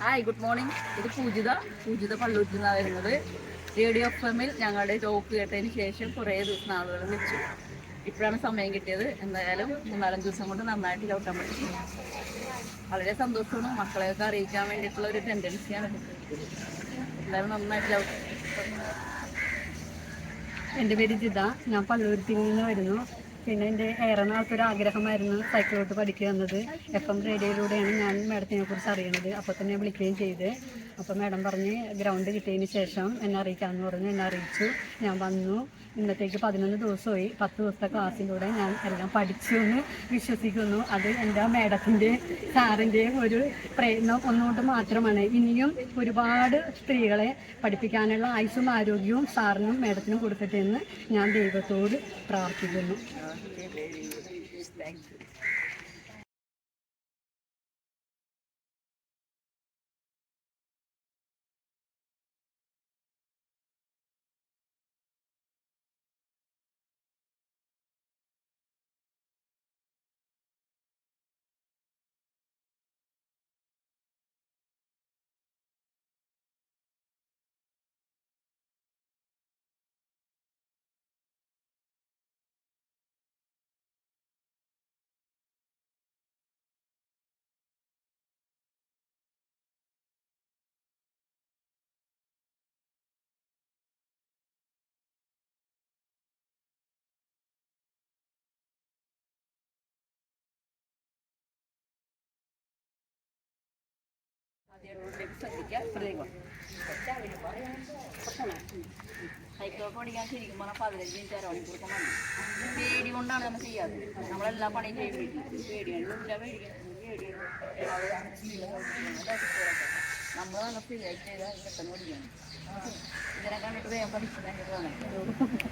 Hi, good morning. ഇത് പൂജിത പള്ളൂരിൽ നിന്നാണ് വരുന്നത്. റേഡിയോ എഫ്എമ്മിൽ ഞങ്ങളുടെ ടോക്ക് കേട്ടതിന് ശേഷം കുറേ നാളുകൾ വെച്ചു. ഇപ്പോഴാണ് സമയം കിട്ടിയത്. എന്തായാലും 3-4 ദിവസം കൊണ്ട് നന്നായിട്ട് ചവിട്ടാൻ പറ്റി. വളരെ സന്തോഷമാണ്. മക്കളെയൊക്കെ അറിയിക്കാൻ വേണ്ടിയിട്ടുള്ള ഒരു ടെൻഡൻസിയാണ്. എന്തായാലും നന്നായിട്ട് ചവിട്ടും. എൻ്റെ പേര് ജിത. ഞാൻ പള്ളുരുത്തിൽ നിന്ന് വരുന്നു. പിന്നെ എൻ്റെ ഏറെ നാൾക്കൊരു ആഗ്രഹമായിരുന്നു സൈക്കിളോട്ട് പഠിക്കുക എന്നത്. FM റേഡിയോയിലൂടെയാണ് ഞാൻ മാഡത്തിനെ കുറിച്ച് അറിയണത്. അപ്പോൾ തന്നെ വിളിക്കുകയും ചെയ്ത്. അപ്പോൾ മാഡം പറഞ്ഞ് ഗ്രൗണ്ട് കിട്ടിയതിന് ശേഷം എന്നെ അറിയിക്കാമെന്ന് പറഞ്ഞ് എന്നെ അറിയിച്ചു. ഞാൻ വന്നു. ഇന്നത്തേക്ക് 11 ദിവസമായി. 10 ദിവസത്തെ ക്ലാസ്സിലൂടെ ഞാൻ എല്ലാം പഠിച്ചു എന്ന് വിശ്വസിക്കുന്നു. അത് എൻ്റെ മാഡത്തിൻ്റെ സാറിൻ്റെയും ഒരു പ്രയത്നം ഒന്നുകൊണ്ട് മാത്രമാണ്. ഇനിയും ഒരുപാട് സ്ത്രീകളെ പഠിപ്പിക്കാനുള്ള ആയുസ്സും ആരോഗ്യവും സാറിനും മാഡത്തിനും കൊടുക്കട്ടെ എന്ന് ഞാൻ ദൈവത്തോട് പ്രാർത്ഥിക്കുന്നു. Thank you. സൈക്കിൾ പഠിക്കാൻ ശരിക്കും പറഞ്ഞാൽ 15 മിനിറ്റ് അരമണിക്കൂർ മതി. പേടി കൊണ്ടാണ് നമ്മൾ ചെയ്യാറ്. നമ്മളെല്ലാ പണിയും ചെയ്യും. പേടിയാണ് നമ്മൾ നല്ല ഫ്രീ ആയിട്ട് ചെയ്താൽ പെട്ടെന്ന് പഠിക്കണം. ഇതിനെ കണ്ടിട്ട് വേഗം പഠിക്കുന്നതിൻ്റെ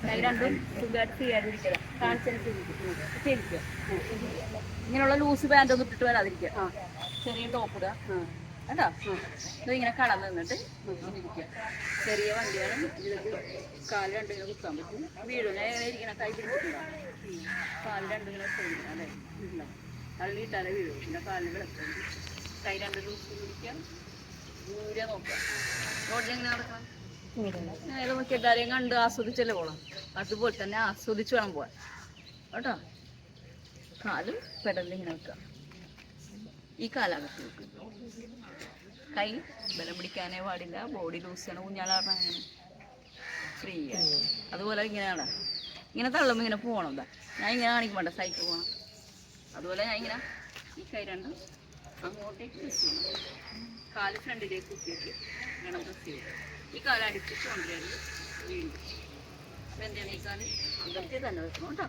കൈ രണ്ടും സുഖമായിട്ട് ഫ്രീ ആയിട്ട് ഇരിക്കുക. കാണിച്ചനുസരിച്ച് ഇങ്ങനെയുള്ള ലൂസ് പാൻ്റ് ഒന്നും ഇട്ടിട്ട് വരാതിരിക്കുക. ചെറിയ ടോപ്പ് ഇടുക കേട്ടോ. ഇത് ഇങ്ങനെ കടന്ന് നിന്നിട്ട് ഇരിക്കുക. ചെറിയ വണ്ടിയാണ്. ഇതിലേക്ക് കാല് രണ്ടും ഇങ്ങനെ കുത്താൻ പറ്റും. വീഴും. ഞാൻ ഇങ്ങനെ ഇരിക്കണം. കൈ പിടിച്ചിട്ടുണ്ടാവും. കാല് രണ്ടും ഇങ്ങനെ ചെയ്യണം. അല്ലേ, തള്ളിയിട്ടാലേ വീഴും. പിന്നെ കാലിന് വിളക്കും. കൈ രണ്ട് ലൂസ് പിടിക്കുക. ദൂരെ നോക്കുക. റോഡിൽ എങ്ങനെ നടക്കണം. നേരെ നോക്കി എല്ലാവരെയും കണ്ട് ആസ്വദിച്ചല്ലേ പോകണം. അതുപോലെ തന്നെ ആസ്വദിച്ച് വേണം പോകാൻ കേട്ടോ. കാല് പെടലിൽ ഇങ്ങനെ വെക്കുക. ഈ കാലകത്ത് വെക്കുക. കൈ ബലം പിടിക്കാനേ പാടില്ല. ബോഡി ലൂസ് ചെയ്യണം. ഊഞ്ഞാലാടണം. അങ്ങനെ ഫ്രീ ആണ്. അതുപോലെ ഇങ്ങനെയാണ്. ഇങ്ങനെ തള്ളുമ്പോൾ ഇങ്ങനെ പോകണം. എന്താ ഞാൻ ഇങ്ങനെ കാണിക്കും വേണ്ട. സൈക്കിൾ പോകണം. അതുപോലെ ഞാൻ ഇങ്ങനെ ഈ കൈ രണ്ടും അങ്ങോട്ടേക്ക് പ്രസ് ചെയ്യണം. കാല് ഫ്രണ്ടിലേക്ക് കുത്തിയിട്ട് ഇങ്ങനെ പ്രസ് ചെയ്യും. ഈ കാല് അടിച്ചിട്ട് കൊണ്ടുവരുന്നത് വീണ്ടും. അപ്പോൾ എന്താണ് ഈ കാല് അകത്തി തന്നെ വെക്കണം കേട്ടോ.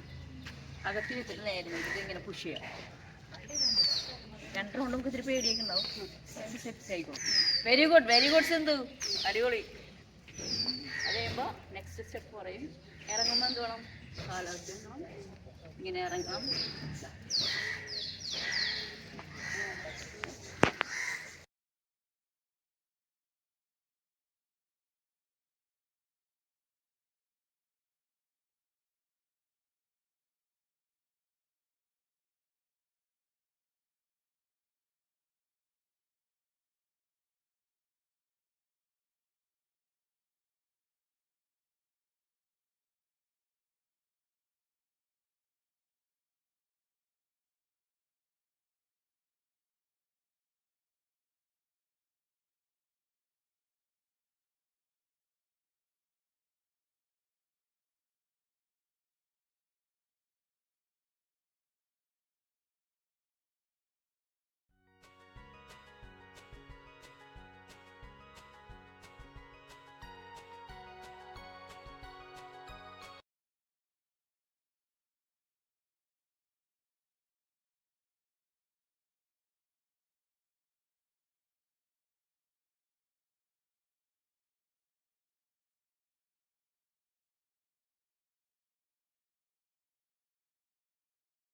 അകത്തി വെച്ചിട്ട് നേരെ വെച്ചിട്ട് ഇങ്ങനെ പുഷ് ചെയ്യാം. 2 റൗണ്ട് നമുക്ക് ഇത്തിരി പേടിയൊക്കെ ഉണ്ടാവും. സെറ്റ് ആയിക്കോളും. Very good Sindhu. അടിപൊളി. അത് കഴിയുമ്പോൾ നെക്സ്റ്റ് സ്റ്റെപ്പ് പറയും. ഇറങ്ങുമ്പോൾ എന്ത് വേണം? കാലത്ത് ഇങ്ങനെ ഇറങ്ങണം.